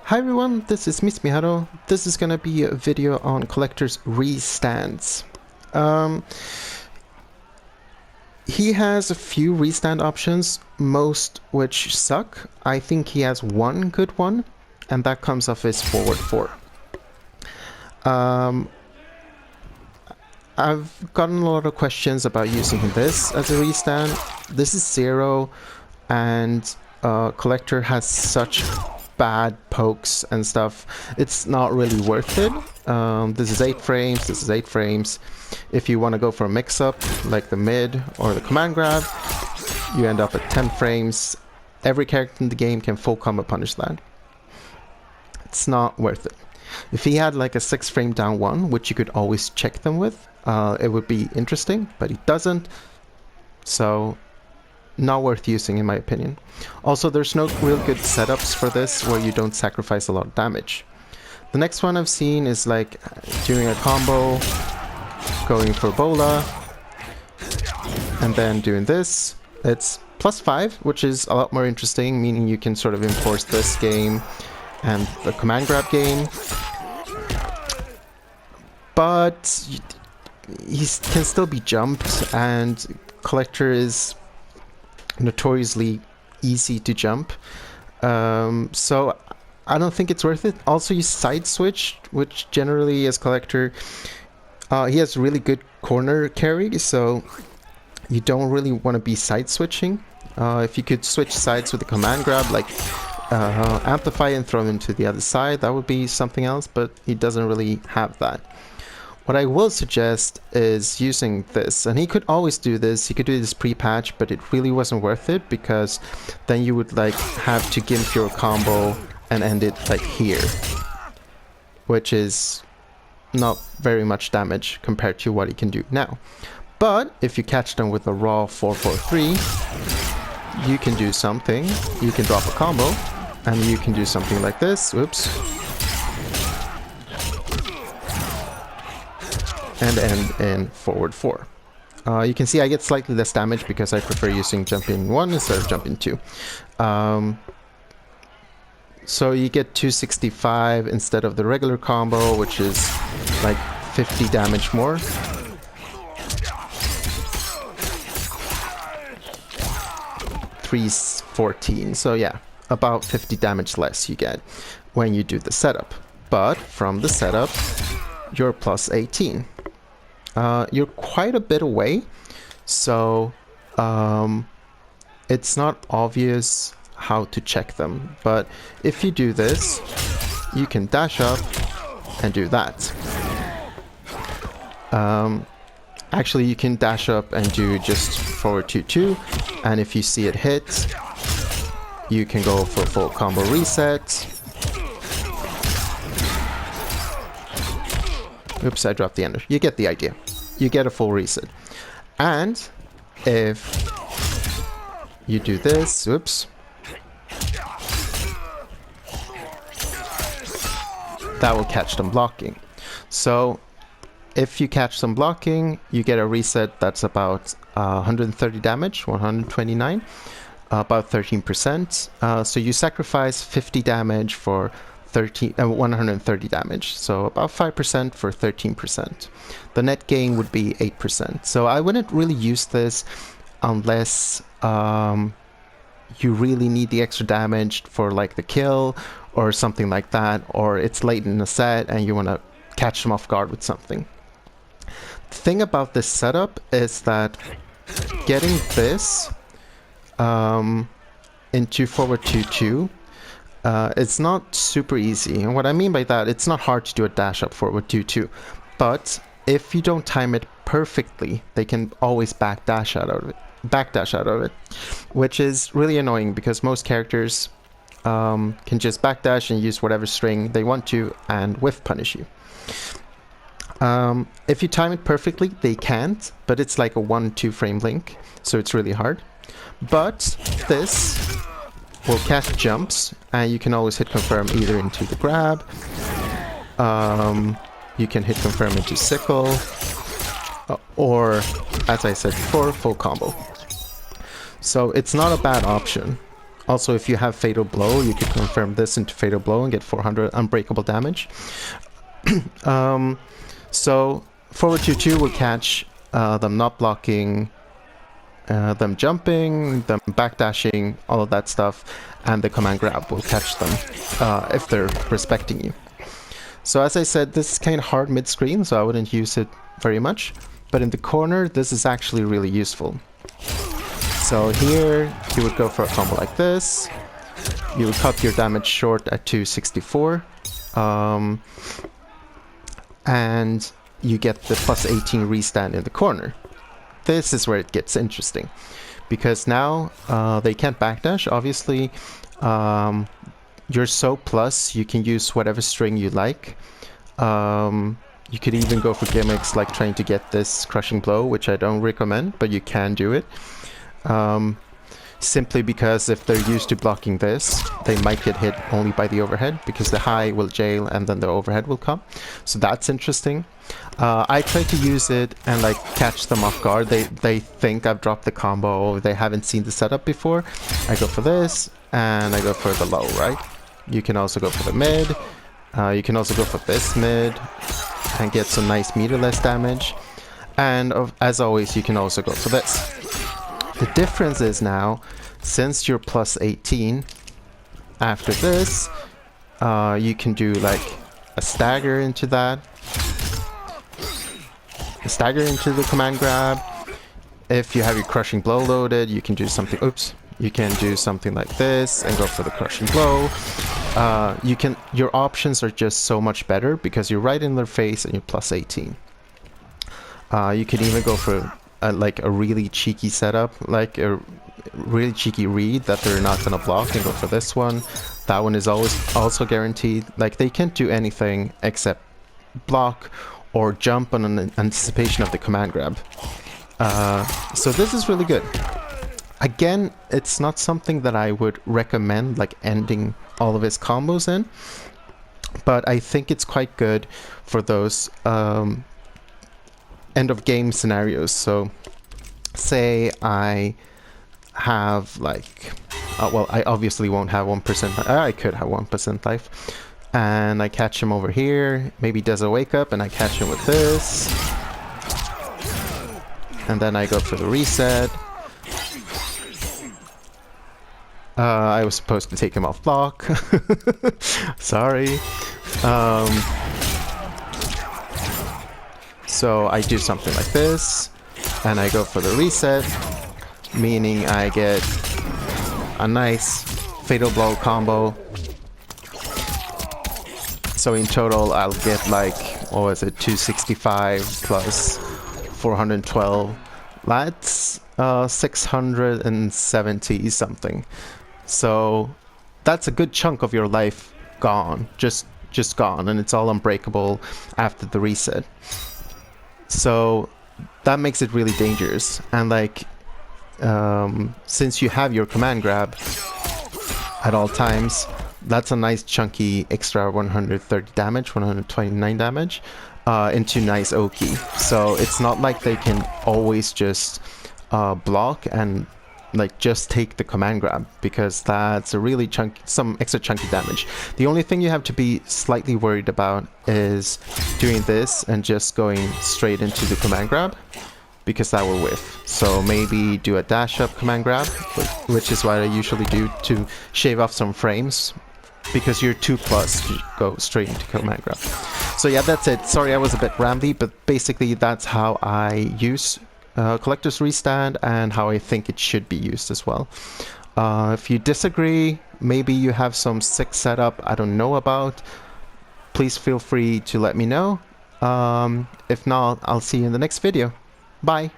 Hi everyone, this is Miharu. This is gonna be a video on Kollector's restands. Um, he has a few restand options, most which suck. I think he has one good one, and that comes off his forward 4. I've gotten a lot of questions about using this as a restand. This is 0, and Kollector has such bad pokes and stuff. It's not really worth it. This is 8 frames, this is 8 frames. If you want to go for a mix-up, like the mid or the command grab, you end up at 10 frames. Every character in the game can full combo punish that. It's not worth it. If he had like a 6 frame down 1, which you could always check them with, it would be interesting, but he doesn't. So not worth using in my opinion. Also, there's no real good setups for this where you don't sacrifice a lot of damage. The next one I've seen is like doing a combo, going for bola, and then doing this. It's +5, which is a lot more interesting, meaning you can sort of enforce this game and the command grab game. But he can still be jumped, and Kollector is notoriously easy to jump, so I don't think it's worth it. Also, you side switch, which generally as Kollector, he has really good corner carry, so you don't really want to be side switching. If you could switch sides with the command grab, like amplify and throw him into the other side, that would be something else, but he doesn't really have that. What I will suggest is using this, and he could always do this. He could do this pre-patch, but it really wasn't worth it, because then you would like have to gimp your combo and end it like here, which is not very much damage compared to what he can do now. But if you catch them with a raw 4-4-3, you can do something. You can drop a combo, and you can do something like this. Oops. And end in forward 4. You can see I get slightly less damage because I prefer using jumping 1 instead of jumping 2. So you get 265 instead of the regular combo, which is like 50 damage more. $314. So yeah, about 50 damage less you get when you do the setup. But from the setup, you're +18. You're quite a bit away, so it's not obvious how to check them. But if you do this, you can dash up and do that. Actually, you can dash up and do just forward 2-2, and if you see it hit, you can go for full combo reset. Oops, I dropped the ender. You get the idea. You get a full reset. And if you do this, oops, that will catch them blocking. So if you catch them blocking, you get a reset that's about 130 damage, 129, about 13%. So you sacrifice 50 damage for 130 damage, so about 5% for 13%. The net gain would be 8%. So I wouldn't really use this unless you really need the extra damage for like the kill or something like that, or it's late in the set and you want to catch them off guard with something. The thing about this setup is that getting this into forward 2-2, it's not super easy, and what I mean by that, it's not hard to do a dash up forward 2-2, but if you don't time it perfectly, they can always backdash out of it, which is really annoying because most characters can just backdash and use whatever string they want to and whiff punish you. If you time it perfectly, they can't, but it's like a 1-2 frame link, so it's really hard. But this will catch jumps, and you can always hit confirm either into the grab, you can hit confirm into sickle, or as I said before, full combo. So it's not a bad option. Also, if you have Fatal Blow, you could confirm this into Fatal Blow and get 400 unbreakable damage. So forward 2-2 will catch them not blocking, them jumping, them backdashing, all of that stuff, and the command grab will catch them if they're respecting you. So as I said, this is kind of hard mid-screen, so I wouldn't use it very much. But in the corner, this is actually really useful. So here, you would go for a combo like this. You would cut your damage short at 264. And you get the plus 18 restand in the corner. This is where it gets interesting. Because now, they can't backdash, obviously. You're so plus, you can use whatever string you like. You could even go for gimmicks like trying to get this crushing blow, which I don't recommend, but you can do it. Simply because if they're used to blocking this, they might get hit only by the overhead, because the high will jail and then the overhead will come. So that's interesting. I try to use it and like catch them off guard. They think I've dropped the combo, they haven't seen the setup before. I go for this, and I go for the low, right? You can also go for the mid. You can also go for this mid and get some nice meterless damage. And as always, you can also go for this. The difference is now, since you're plus 18, after this, you can do like a stagger into that. A stagger into the command grab. If you have your crushing blow loaded, you can do something, oops. You can do something like this and go for the crushing blow. Your options are just so much better because you're right in their face and you're plus 18. You can even go for like a really cheeky setup, like a really cheeky read that they're not gonna block, and go for this one. That one is always also guaranteed. Like they can't do anything except block or jump on an anticipation of the command grab. So this is really good. Again, it's not something that I would recommend, like ending all of his combos in, but I think it's quite good for those end of game scenarios. So say I have like, well, I obviously won't have 1%, I could have 1% life, and I catch him over here, maybe does a wake up, and I catch him with this, and then I go for the reset. I was supposed to take him off block. Sorry. So I do something like this, and I go for the reset, meaning I get a nice fatal blow combo. So in total, I'll get like, what was it, 265 plus 412. That's 670 something. So that's a good chunk of your life gone, just gone, and it's all unbreakable after the reset. So that makes it really dangerous. And like, since you have your command grab at all times, that's a nice chunky extra 130 damage, 129 damage into nice Oki. So it's not like they can always just block and like just take the command grab, because that's a really chunky, some extra chunky damage. The only thing you have to be slightly worried about is doing this and just going straight into the command grab, because that will whiff. So maybe do a dash up command grab, which is what I usually do to shave off some frames, because you're 2+ to go straight into command grab. So yeah, that's it. Sorry I was a bit rambly, but basically that's how I use Kollector's restand and how I think it should be used as well. If you disagree, maybe you have some sick setup I don't know about, please feel free to let me know. If not, I'll see you in the next video. Bye!